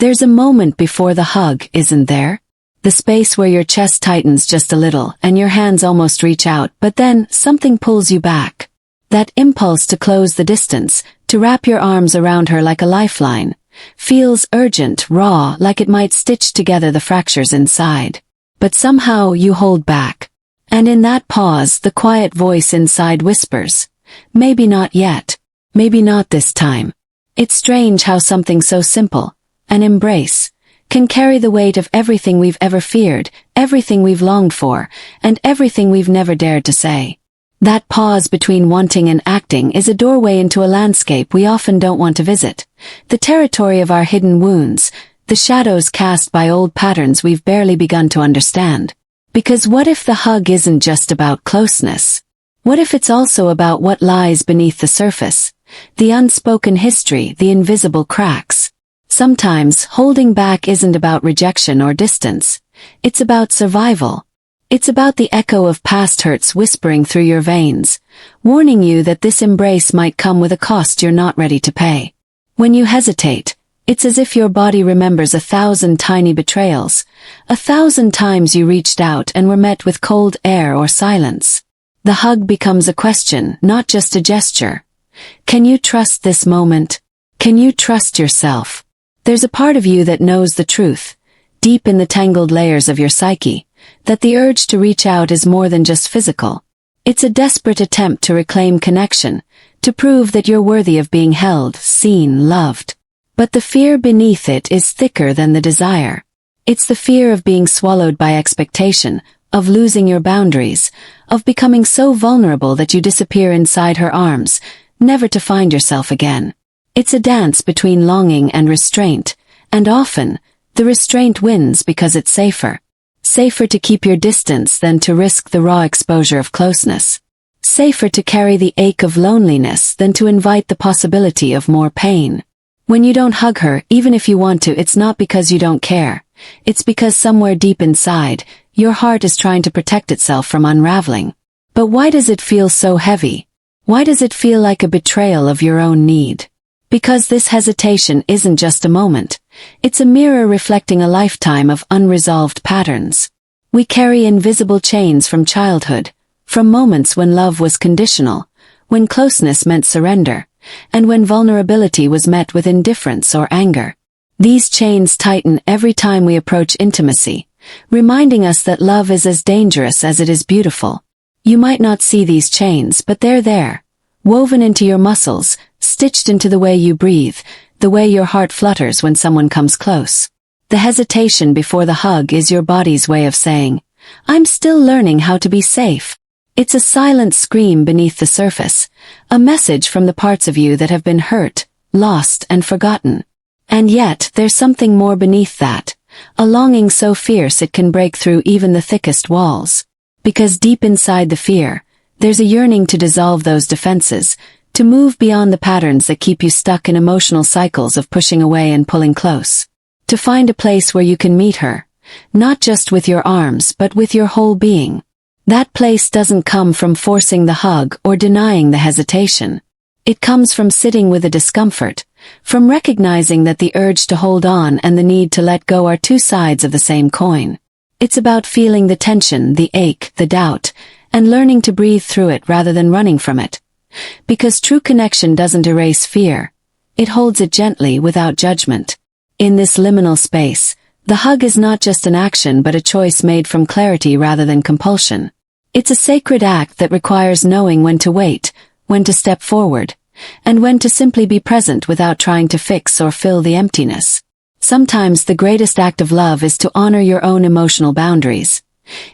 There's a moment before the hug, isn't there? The space where your chest tightens just a little and your hands almost reach out, but then something pulls you back. That impulse to close the distance, to wrap your arms around her like a lifeline, feels urgent, raw, like it might stitch together the fractures inside. But somehow you hold back. And in that pause, the quiet voice inside whispers, maybe not yet. Maybe not this time. It's strange how something so simple, an embrace, can carry the weight of everything we've ever feared, everything we've longed for, and everything we've never dared to say. That pause between wanting and acting is a doorway into a landscape we often don't want to visit. The territory of our hidden wounds, the shadows cast by old patterns we've barely begun to understand. Because what if the hug isn't just about closeness? What if it's also about what lies beneath the surface? The unspoken history, the invisible cracks. Sometimes, holding back isn't about rejection or distance. It's about survival. It's about the echo of past hurts whispering through your veins, warning you that this embrace might come with a cost you're not ready to pay. When you hesitate, it's as if your body remembers 1,000 tiny betrayals, 1,000 times you reached out and were met with cold air or silence. The hug becomes a question, not just a gesture. Can you trust this moment? Can you trust yourself? There's a part of you that knows the truth, deep in the tangled layers of your psyche, that the urge to reach out is more than just physical. It's a desperate attempt to reclaim connection, to prove that you're worthy of being held, seen, loved. But the fear beneath it is thicker than the desire. It's the fear of being swallowed by expectation, of losing your boundaries, of becoming so vulnerable that you disappear inside her arms, never to find yourself again. It's a dance between longing and restraint, and often, the restraint wins because it's safer. Safer to keep your distance than to risk the raw exposure of closeness. Safer to carry the ache of loneliness than to invite the possibility of more pain. When you don't hug her, even if you want to, it's not because you don't care. It's because somewhere deep inside, your heart is trying to protect itself from unraveling. But why does it feel so heavy? Why does it feel like a betrayal of your own need? Because this hesitation isn't just a moment. It's a mirror reflecting a lifetime of unresolved patterns. We carry invisible chains from childhood, from moments when love was conditional, when closeness meant surrender, and when vulnerability was met with indifference or anger. These chains tighten every time we approach intimacy, reminding us that love is as dangerous as it is beautiful. You might not see these chains, but they're there, woven into your muscles, stitched into the way you breathe, the way your heart flutters when someone comes close. The hesitation before the hug is your body's way of saying, I'm still learning how to be safe. It's a silent scream beneath the surface, a message from the parts of you that have been hurt, lost, and forgotten. And yet, there's something more beneath that, a longing so fierce it can break through even the thickest walls. Because deep inside the fear, there's a yearning to dissolve those defenses, to move beyond the patterns that keep you stuck in emotional cycles of pushing away and pulling close. To find a place where you can meet her, not just with your arms but with your whole being. That place doesn't come from forcing the hug or denying the hesitation. It comes from sitting with the discomfort, from recognizing that the urge to hold on and the need to let go are two sides of the same coin. It's about feeling the tension, the ache, the doubt, and learning to breathe through it rather than running from it. Because true connection doesn't erase fear. It holds it gently without judgment. In this liminal space, the hug is not just an action but a choice made from clarity rather than compulsion. It's a sacred act that requires knowing when to wait, when to step forward, and when to simply be present without trying to fix or fill the emptiness. Sometimes the greatest act of love is to honor your own emotional boundaries.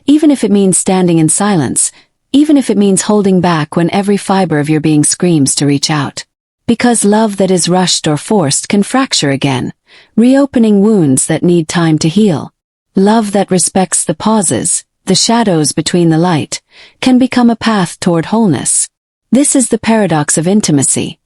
Even if it means standing in silence, even if it means holding back when every fiber of your being screams to reach out. Because love that is rushed or forced can fracture again, reopening wounds that need time to heal. Love that respects the pauses, the shadows between the light, can become a path toward wholeness. This is the paradox of intimacy.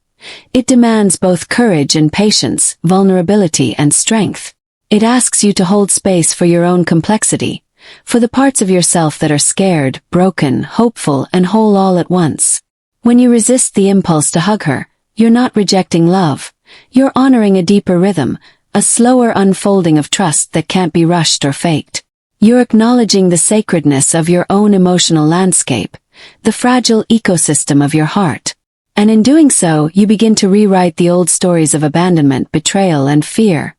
It demands both courage and patience, vulnerability and strength. It asks you to hold space for your own complexity, for the parts of yourself that are scared, broken, hopeful, and whole all at once. When you resist the impulse to hug her, you're not rejecting love. You're honoring a deeper rhythm, a slower unfolding of trust that can't be rushed or faked. You're acknowledging the sacredness of your own emotional landscape, the fragile ecosystem of your heart. And in doing so, you begin to rewrite the old stories of abandonment, betrayal, and fear.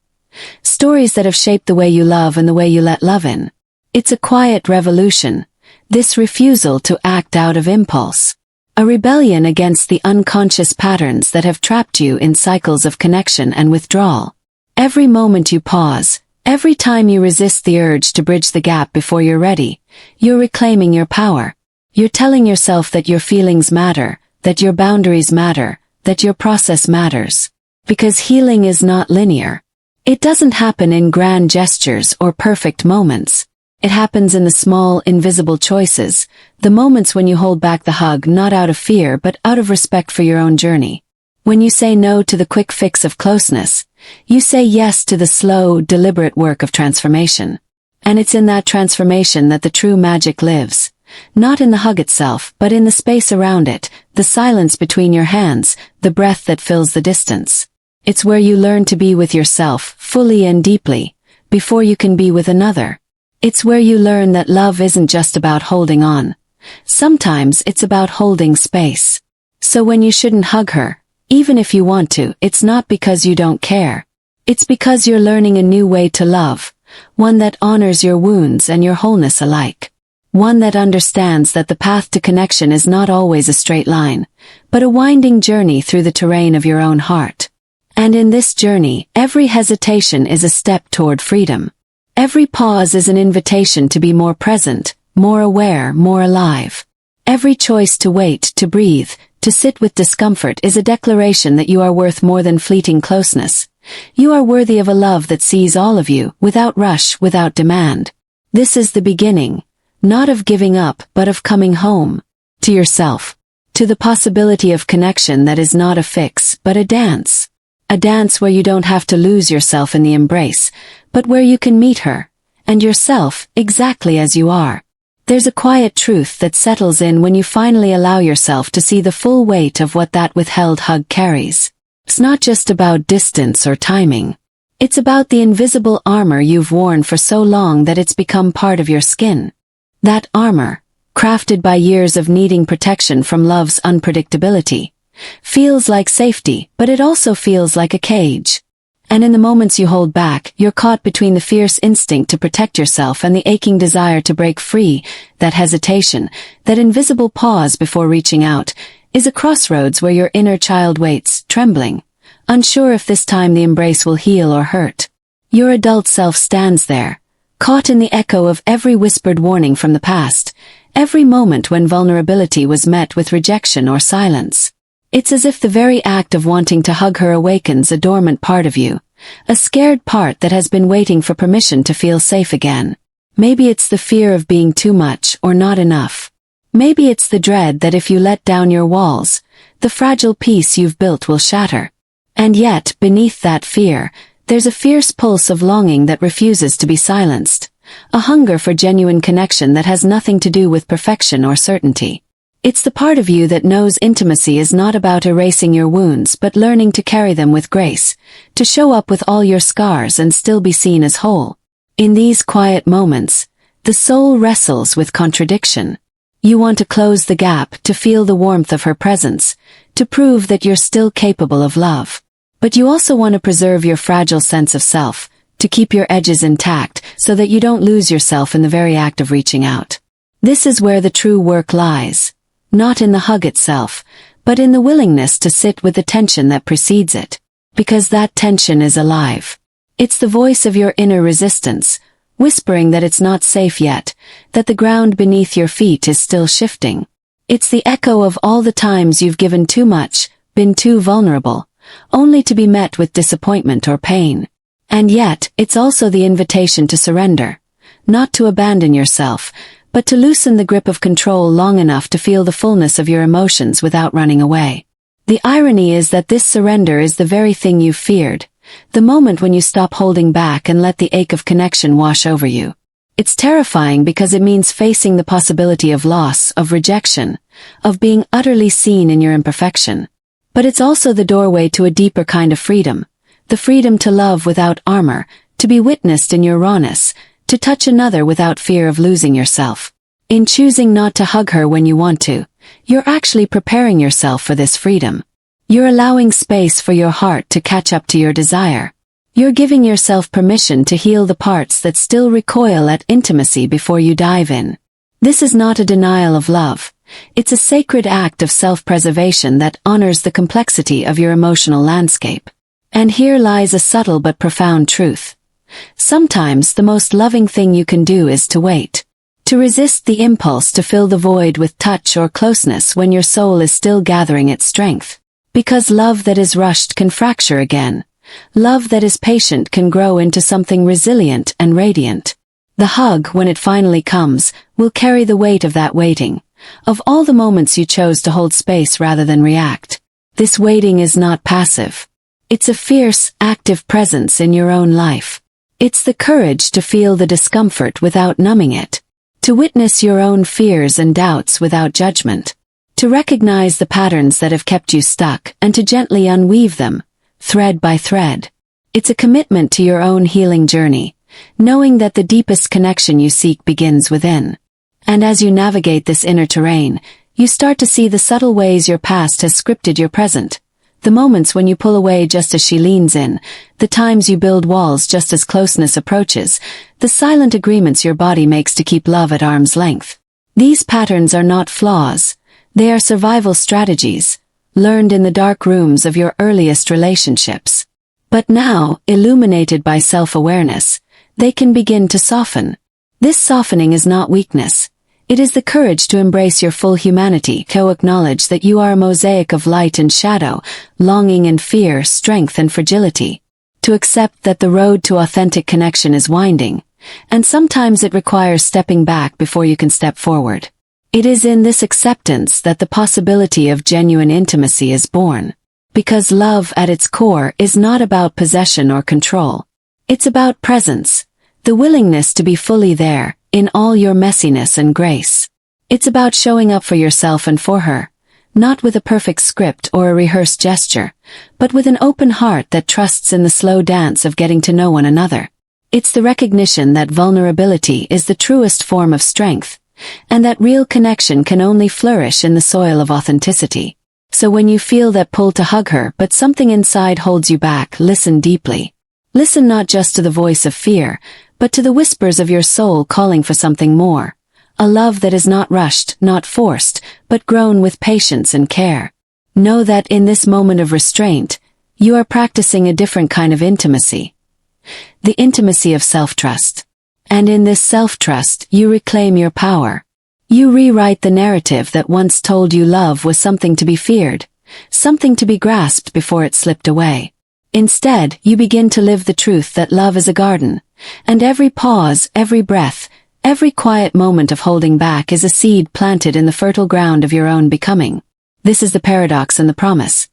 Stories that have shaped the way you love and the way you let love in. It's a quiet revolution, this refusal to act out of impulse. A rebellion against the unconscious patterns that have trapped you in cycles of connection and withdrawal. Every moment you pause, every time you resist the urge to bridge the gap before you're ready, you're reclaiming your power. You're telling yourself that your feelings matter, that your boundaries matter, that your process matters. Because healing is not linear. It doesn't happen in grand gestures or perfect moments. It happens in the small, invisible choices, the moments when you hold back the hug not out of fear but out of respect for your own journey. When you say no to the quick fix of closeness, you say yes to the slow, deliberate work of transformation. And it's in that transformation that the true magic lives. Not in the hug itself, but in the space around it, the silence between your hands, the breath that fills the distance. It's where you learn to be with yourself, fully and deeply, before you can be with another. It's where you learn that love isn't just about holding on. Sometimes it's about holding space. So when you shouldn't hug her, even if you want to, it's not because you don't care. It's because you're learning a new way to love, one that honors your wounds and your wholeness alike. One that understands that the path to connection is not always a straight line, but a winding journey through the terrain of your own heart. And in this journey, every hesitation is a step toward freedom. Every pause is an invitation to be more present, more aware, more alive. Every choice to wait, to breathe, to sit with discomfort is a declaration that you are worth more than fleeting closeness. You are worthy of a love that sees all of you, without rush, without demand. This is the beginning. Not of giving up, but of coming home. To yourself. To the possibility of connection that is not a fix, but a dance. A dance where you don't have to lose yourself in the embrace, but where you can meet her, and yourself, exactly as you are. There's a quiet truth that settles in when you finally allow yourself to see the full weight of what that withheld hug carries. It's not just about distance or timing. It's about the invisible armor you've worn for so long that it's become part of your skin. That armor, crafted by years of needing protection from love's unpredictability, feels like safety, but it also feels like a cage. And in the moments you hold back, you're caught between the fierce instinct to protect yourself and the aching desire to break free. That hesitation, that invisible pause before reaching out, is a crossroads where your inner child waits, trembling, unsure if this time the embrace will heal or hurt. Your adult self stands there, caught in the echo of every whispered warning from the past, every moment when vulnerability was met with rejection or silence. It's as if the very act of wanting to hug her awakens a dormant part of you, a scared part that has been waiting for permission to feel safe again. Maybe it's the fear of being too much or not enough. Maybe it's the dread that if you let down your walls, the fragile peace you've built will shatter. And yet, beneath that fear, there's a fierce pulse of longing that refuses to be silenced, a hunger for genuine connection that has nothing to do with perfection or certainty. It's the part of you that knows intimacy is not about erasing your wounds but learning to carry them with grace, to show up with all your scars and still be seen as whole. In these quiet moments, the soul wrestles with contradiction. You want to close the gap, to feel the warmth of her presence, to prove that you're still capable of love. But you also want to preserve your fragile sense of self, to keep your edges intact so that you don't lose yourself in the very act of reaching out. This is where the true work lies. Not in the hug itself, but in the willingness to sit with the tension that precedes it. Because that tension is alive. It's the voice of your inner resistance, whispering that it's not safe yet, that the ground beneath your feet is still shifting. It's the echo of all the times you've given too much, been too vulnerable, only to be met with disappointment or pain. And yet, it's also the invitation to surrender, not to abandon yourself, but to loosen the grip of control long enough to feel the fullness of your emotions without running away. The irony is that this surrender is the very thing you've feared, the moment when you stop holding back and let the ache of connection wash over you. It's terrifying because it means facing the possibility of loss, of rejection, of being utterly seen in your imperfection. But it's also the doorway to a deeper kind of freedom, the freedom to love without armor, to be witnessed in your rawness, to touch another without fear of losing yourself. In choosing not to hug her when you want to, you're actually preparing yourself for this freedom. You're allowing space for your heart to catch up to your desire. You're giving yourself permission to heal the parts that still recoil at intimacy before you dive in. This is not a denial of love. It's a sacred act of self-preservation that honors the complexity of your emotional landscape. And here lies a subtle but profound truth. Sometimes the most loving thing you can do is to wait. To resist the impulse to fill the void with touch or closeness when your soul is still gathering its strength. Because love that is rushed can fracture again. Love that is patient can grow into something resilient and radiant. The hug, when it finally comes, will carry the weight of that waiting, of all the moments you chose to hold space rather than react. This waiting is not passive. It's a fierce, active presence in your own life. It's the courage to feel the discomfort without numbing it. To witness your own fears and doubts without judgment. To recognize the patterns that have kept you stuck and to gently unweave them, thread by thread. It's a commitment to your own healing journey, knowing that the deepest connection you seek begins within. And as you navigate this inner terrain, you start to see the subtle ways your past has scripted your present. The moments when you pull away just as she leans in, the times you build walls just as closeness approaches, the silent agreements your body makes to keep love at arm's length. These patterns are not flaws, they are survival strategies, learned in the dark rooms of your earliest relationships. But now, illuminated by self-awareness, they can begin to soften. This softening is not weakness. It is the courage to embrace your full humanity, to acknowledge that you are a mosaic of light and shadow, longing and fear, strength and fragility. To accept that the road to authentic connection is winding, and sometimes it requires stepping back before you can step forward. It is in this acceptance that the possibility of genuine intimacy is born. Because love at its core is not about possession or control. It's about presence, the willingness to be fully there, in all your messiness and grace. It's about showing up for yourself and for her, not with a perfect script or a rehearsed gesture, but with an open heart that trusts in the slow dance of getting to know one another. It's the recognition that vulnerability is the truest form of strength, and that real connection can only flourish in the soil of authenticity. So when you feel that pull to hug her but something inside holds you back, listen deeply. Listen not just to the voice of fear, but to the whispers of your soul calling for something more. A love that is not rushed, not forced, but grown with patience and care. Know that in this moment of restraint, you are practicing a different kind of intimacy. The intimacy of self-trust. And in this self-trust, you reclaim your power. You rewrite the narrative that once told you love was something to be feared, something to be grasped before it slipped away. Instead, you begin to live the truth that love is a garden, and every pause, every breath, every quiet moment of holding back is a seed planted in the fertile ground of your own becoming. This is the paradox and the promise.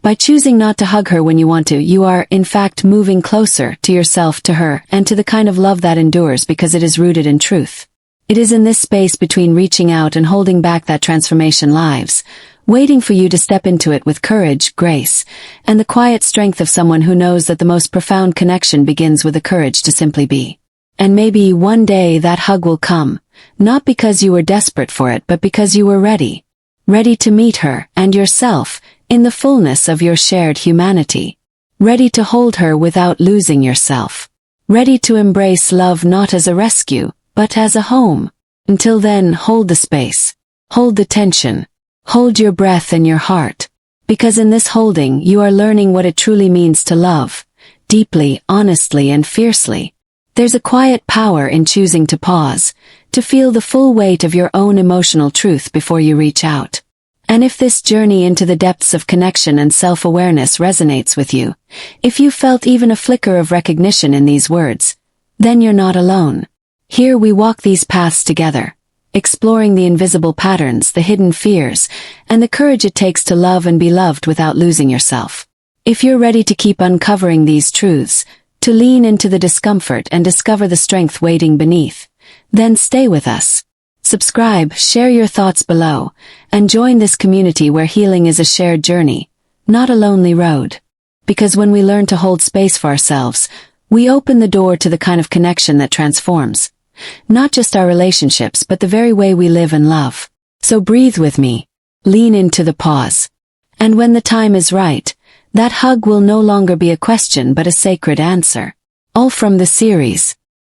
By choosing not to hug her when you want to, you are, in fact, moving closer to yourself, to her, and to the kind of love that endures because it is rooted in truth. It is in this space between reaching out and holding back that transformation lives, waiting for you to step into it with courage, grace, and the quiet strength of someone who knows that the most profound connection begins with the courage to simply be. And maybe one day that hug will come, not because you were desperate for it but because you were ready. Ready to meet her and yourself in the fullness of your shared humanity. Ready to hold her without losing yourself. Ready to embrace love not as a rescue, but as a home. Until then, hold the space. Hold the tension. Hold your breath and your heart. Because in this holding, you are learning what it truly means to love. Deeply, honestly, and fiercely. There's a quiet power in choosing to pause, to feel the full weight of your own emotional truth before you reach out. And if this journey into the depths of connection and self-awareness resonates with you, if you felt even a flicker of recognition in these words, then you're not alone. Here we walk these paths together, exploring the invisible patterns, the hidden fears, and the courage it takes to love and be loved without losing yourself. If you're ready to keep uncovering these truths, to lean into the discomfort and discover the strength waiting beneath, then stay with us. Subscribe, share your thoughts below, and join this community where healing is a shared journey, not a lonely road. because when we learn to hold space for ourselves, we open the door to the kind of connection that transforms not just our relationships but the very way we live and love. So breathe with me, lean into the pause, and when the time is right, that hug will no longer be a question but a sacred answer. All from the series